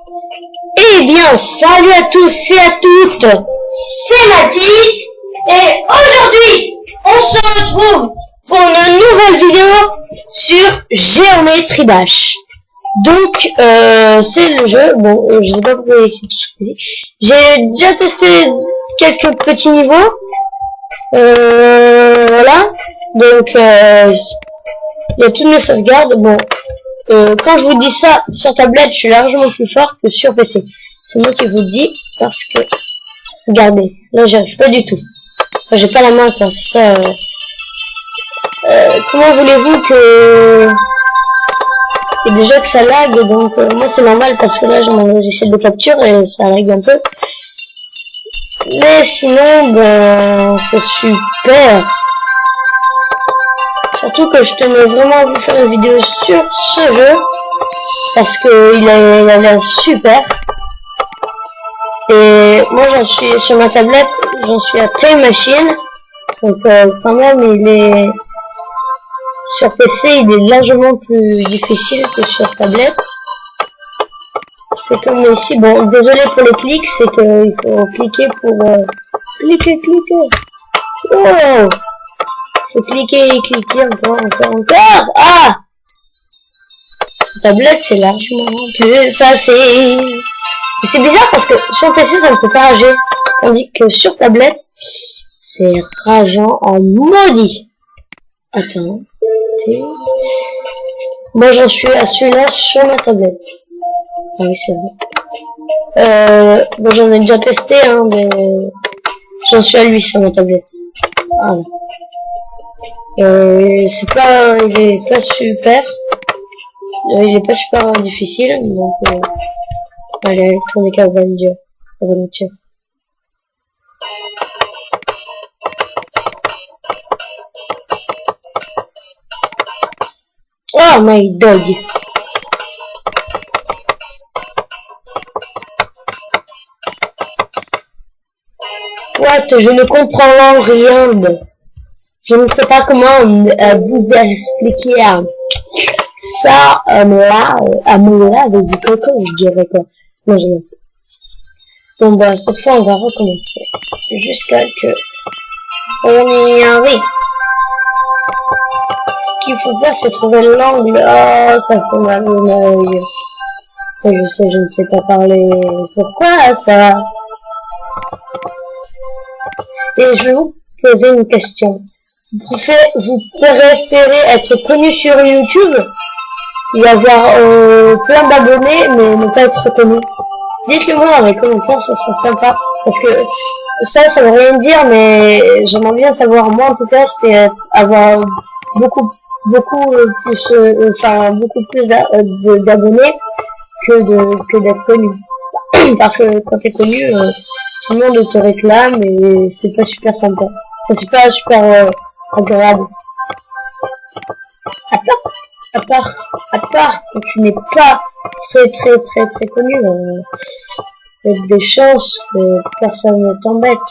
Eh bien, salut à tous et à toutes, c'est Mathis, et aujourd'hui, on se retrouve pour une nouvelle vidéo sur Geometry Dash. Donc, c'est le jeu, bon, je sais pas pourquoi il y a écrit tout ce que c'est. J'ai déjà testé quelques petits niveaux, voilà, donc, il y a toutes mes sauvegardes, bon. Quand je vous dis ça, sur tablette, je suis largement plus fort que sur PC. C'est moi qui vous le dis, parce que, regardez, là, j'arrive pas du tout. Enfin, j'ai pas la main, quoi, c'est ça. Comment voulez-vous que... Et déjà que ça lag, donc moi c'est normal, parce que là, j'ai mon logiciel de capture et ça lag un peu. Mais sinon, ben, c'est super. Surtout que je tenais vraiment à vous faire une vidéo sur ce jeu, parce que il a l'air super. Et moi j'en suis sur ma tablette, j'en suis à Time Machine, donc quand même il est sur PC, il est largement plus difficile que sur tablette. C'est comme ici, bon désolé pour les clics, c'est que il faut cliquer pour cliquer. Oh, faut cliquer et cliquer encore. Ah, tablette c'est largement plus facile. Mais c'est bizarre parce que sur PC ça ne peut pas rager, tandis que sur tablette c'est rageant en maudit. Attends. Moi j'en suis à celui-là sur ma tablette. Ah oui c'est vrai. Bon, j'en ai déjà testé hein, mais j'en suis à lui sur ma tablette. Voilà. C'est pas, il est pas super. Il est pas super difficile, donc allez, électronique aventure. Oh my dog. What? Je ne comprends rien. Je ne sais pas comment vous expliquer ça à moi avec du coco, je dirais quoi. Non, je n'ai pas. Bon bah cette fois on va recommencer jusqu'à que on y arrive. Ce qu'il faut faire c'est trouver l'angle. Oh, ça fait mal au œil. Je sais, je ne sais pas parler. Pourquoi ça? Et je vais vous poser une question. Vous préférez être connu sur YouTube et avoir plein d'abonnés mais ne pas être connu? Dites-le moi dans les commentaires, ça serait sympa. Parce que ça veut rien dire, mais j'aimerais bien savoir. Moi en tout cas, c'est avoir beaucoup plus d'abonnés que d'être connu. Parce que quand t'es connu, tout le monde te réclame et c'est pas super sympa. Enfin, c'est pas super agréable. À part que tu n'es pas très connu, il y a des chances que personne ne t'embête.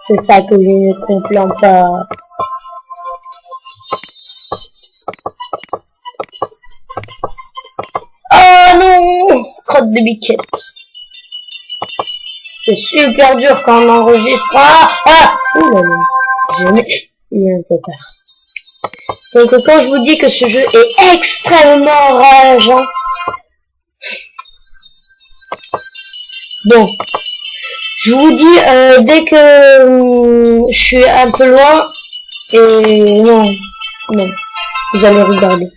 C'est ça que je ne comprends pas. Oh non, crotte de biquette. C'est super dur quand on enregistre. Oulala, il est un peu tard. Donc quand je vous dis que ce jeu est extrêmement rageant, bon, je vous dis dès que je suis un peu loin, et non, vous allez regarder.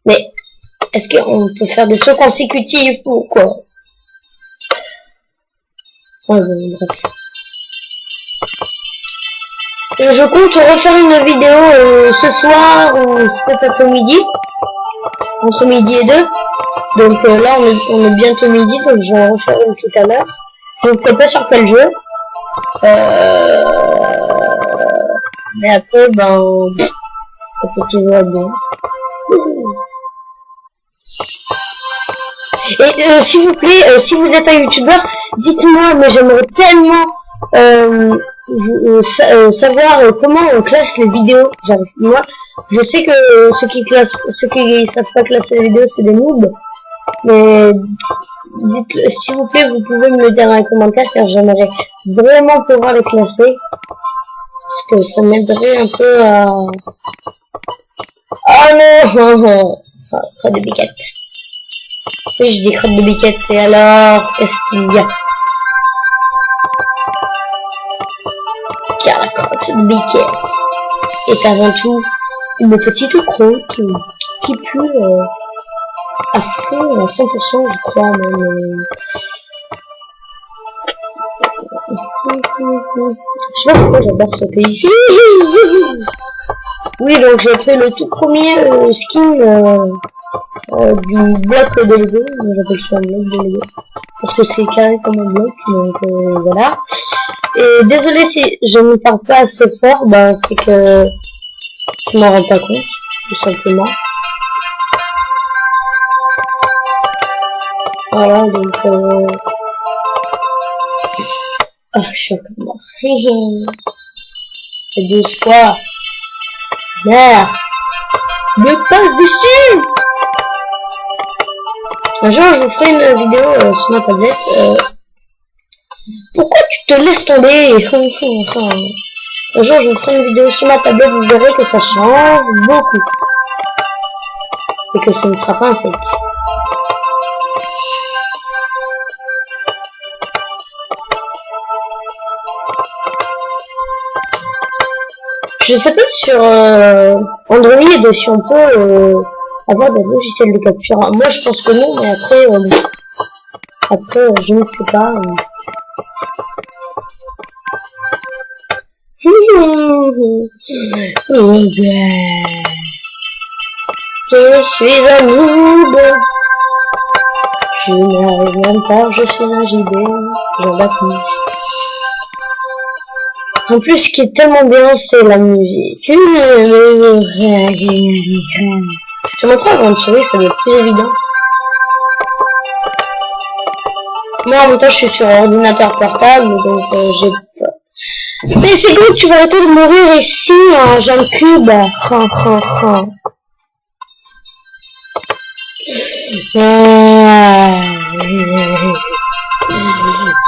Mais est-ce qu'on peut faire des sauts consécutifs ou quoi? Ouais, bref. Je compte refaire une vidéo ce soir ou cet après-midi, entre midi et 2. Donc là on est bientôt midi, donc je vais en refaire une tout à l'heure. Je ne sais pas sur quel jeu. Mais après ben ça peut toujours être bon. Et s'il vous plaît, si vous êtes un youtubeur, dites-moi, mais j'aimerais tellement savoir comment on classe les vidéos. Genre, moi, Je sais que ceux qui savent pas classer les vidéos, c'est des noobs. Mais dites-le, s'il vous plaît, vous pouvez me le dire dans les commentaires, car j'aimerais vraiment pouvoir les classer. Parce que ça m'aiderait un peu à... Oh non. Ah, crotte de biquette. Oui, je dis crotte de biquette, et alors, qu'est-ce qu'il y a? Car la crotte de biquette est avant tout une petite crotte qui pue à fond, à 100%, je crois, même. Je sais pas pourquoi j'adore sauter ici. Oui, donc j'ai fait le tout premier skin du bloc de Lego. J'appelle ça un bloc de Lego. Parce que c'est carré comme un bloc, donc voilà. Et désolé si je ne parle pas assez fort, bah c'est que je m'en rends pas compte, tout simplement. Voilà, donc ah, je suis encore mort. C'est 2 fois. Merde. Me passe dessus. Un jour, je vous ferai une vidéo sur ma tablette. Pourquoi tu te laisses tomber? Un jour, je vous ferai une vidéo sur ma tablette, vous verrez que ça change beaucoup. Et que ce ne sera pas un fake. Je sais pas sur Android si on peut avoir des logiciels de capture. Moi je pense que non, mais après je ne sais pas. Je suis un noob. Je n'arrive même pas, je suis un JB. Jean-Baptiste. En plus, ce qui est tellement bien, c'est la musique. Je te montre avant de tirer, ça devient plus évident. Moi, en même temps, je suis sur un ordinateur portable, donc j'ai peur. Mais c'est cool, tu vas arrêter de mourir ici, hein, j'ai un cube.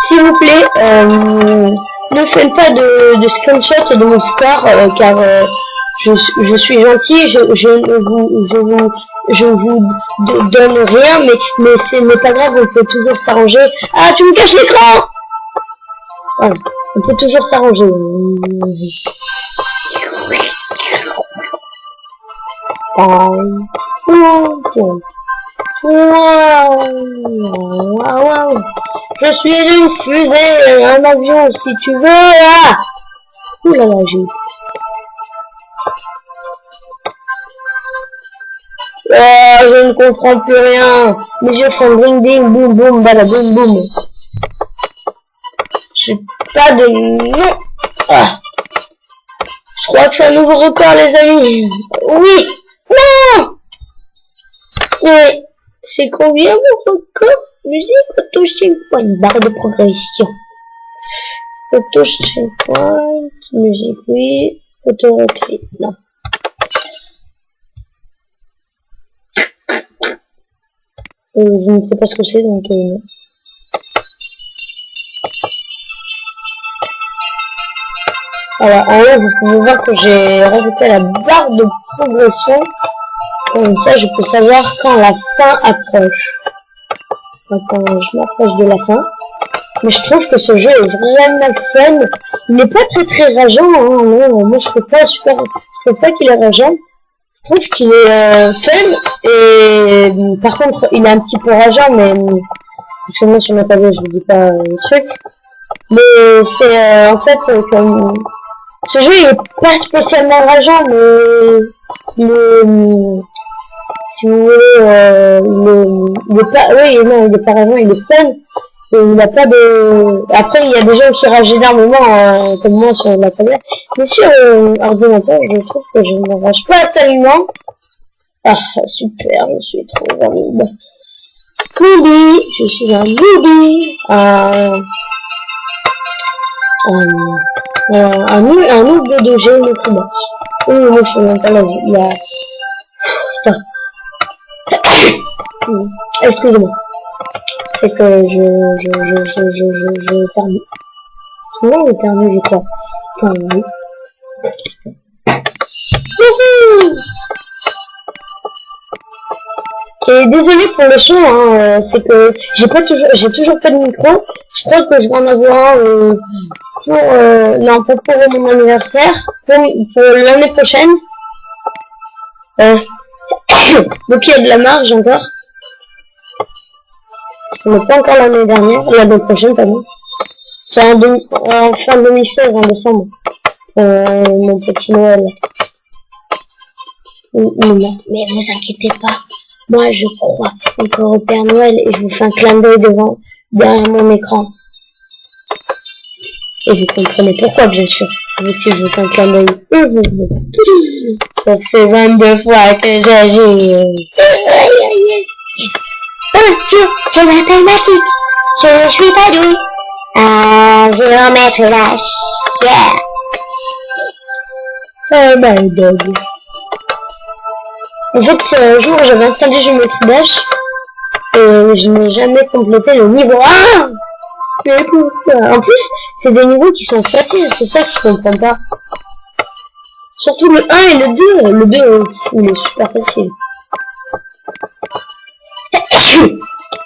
S'il vous plaît, ne faites pas de screenshot de mon score, car je suis gentil, je vous donne rien, mais ce n'est pas grave, on peut toujours s'arranger. Ah, tu me caches l'écran! Voilà, on peut toujours s'arranger. Wow. Je suis une fusée, un avion si tu veux. Ah, oulala, je ne comprends plus rien. Mes yeux font bling bling boum boum bala boum boum. Je sais pas de nom. Ah. Je crois que c'est un nouveau record, les amis. Oui. Non. Mais c'est combien mon record? Musique, auto checkpoint, barre de progression. Auto checkpoint, musique, oui. Auto retrait, non. Je ne sais pas ce que c'est, donc non. Alors, en haut, vous pouvez voir que j'ai rajouté la barre de progression. Comme ça, je peux savoir quand la fin approche. Attends, je m'approche de la fin. Mais je trouve que ce jeu est vraiment fun. Il n'est pas très rageant, hein. Non, moi, je trouve pas qu'il est rageant. Je trouve qu'il est fun. Et par contre, il est un petit peu rageant, mais parce que moi, sur ma tablette, je vous dis pas le truc. Mais c'est en fait comme ce jeu il est pas spécialement rageant, mais si vous voulez il est pas, oui non, il est pas rageant, il est fun. Et il n'a pas de... Après il y a des gens qui ragent énormément comme moi sur la tablette, mais sur ordinateur je trouve que je ne rage pas tellement. Ah super, je suis trop un noob. Noobi, je suis un noobi. Un noob de GM Commerce. Oui, moi je fais même pas la... Putain. Excusez-moi. C'est que je termine. Souvent je termine, je crois. Enfin, oui. Et désolé pour le son, hein, c'est que j'ai toujours pas de micro. Je crois que je vais en avoir pour non, pas pour mon anniversaire, pour l'année prochaine. Donc il y a de la marge encore. On n'est pas encore l'année dernière, l'année prochaine, pardon. C'est en fin 2016, en décembre. Mon petit Noël. Mais vous inquiétez pas. Moi, je crois encore au Père Noël et je vous fais un clin d'œil derrière mon écran. Et vous comprenez pourquoi, bien sûr. Vous aussi, je vous fais un clin d'œil. Ça fait 22 fois que j'agis. Je m'appelle Mathilde. Je suis pas douée. Je vais en mettre la chienne. Oh my god. En fait, un jour, j'avais installé Geometry Dash. Et je n'ai jamais complété le niveau 1. Mais pourquoi? En plus, c'est des niveaux qui sont faciles. C'est ça que je comprends pas. Surtout le 1 et le 2. Le 2, il est super facile.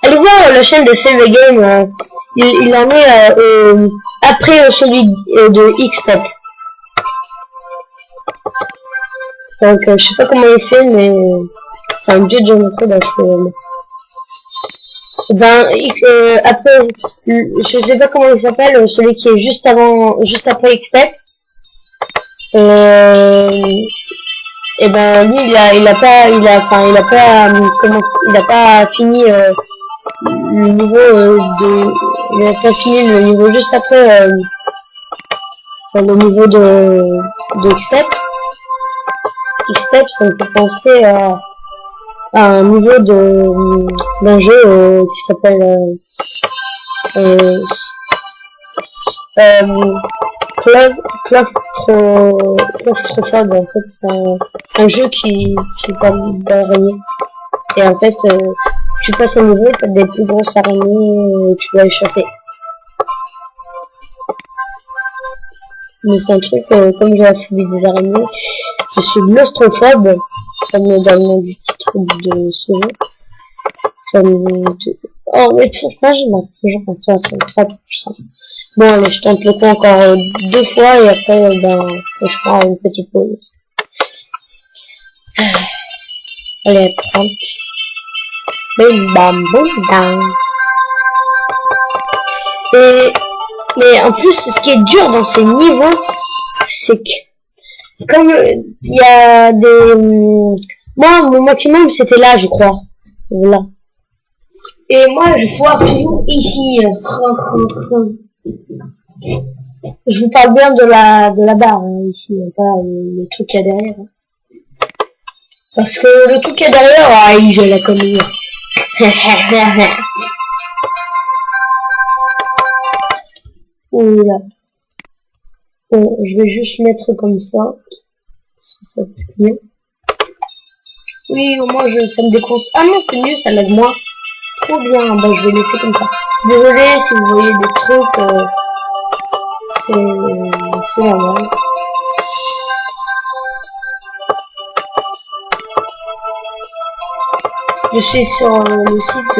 Allez voir la chaîne de Save the Game. Il en est après celui de X-Step. Donc je sais pas comment il fait, mais c'est un dieu de géométrie Dash. Après, je sais pas comment il s'appelle, celui qui est juste après X-Step. Et ben lui il a pas fini le niveau il a pas fini le niveau juste après le niveau de X-Step. X-Step, ça me fait penser à un niveau d'un jeu qui s'appelle Claustrophobe. En fait, c'est un jeu qui parle d'araignées. Et en fait, tu passes un niveau, t'as des plus grosses araignées et tu dois les chasser. Mais c'est un truc, comme j'ai la phobie des araignées, je suis claustrophobe, comme dans le nom du titre de ce jeu. Oh, mais tout ça, je marque toujours un 63%. Bon, allez, je tente le coup encore 2 fois et après, je prends une petite pause. Allez, à 30. Bim bam boum bam. Mais en plus, ce qui est dur dans ces niveaux, c'est que comme il y a des... Moi, mon maximum, c'était là, je crois. Voilà. Et moi, je foire toujours ici. Je vous parle bien de la barre, hein, ici, pas le truc qu'il y a derrière. Hein. Parce que le truc qu'il y a derrière, je la connais. Oula. Bon, je vais juste mettre comme ça. Ça va être mieux. Oui, au moins, ça me déconse. Ah non, c'est mieux, ça lag moins. Trop bien. Bah, je vais laisser comme ça. Désolé si vous voyez des trucs. C'est normal. Je suis sur le site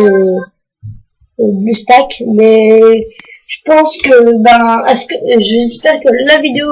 BlueStack, mais je pense que j'espère que la vidéo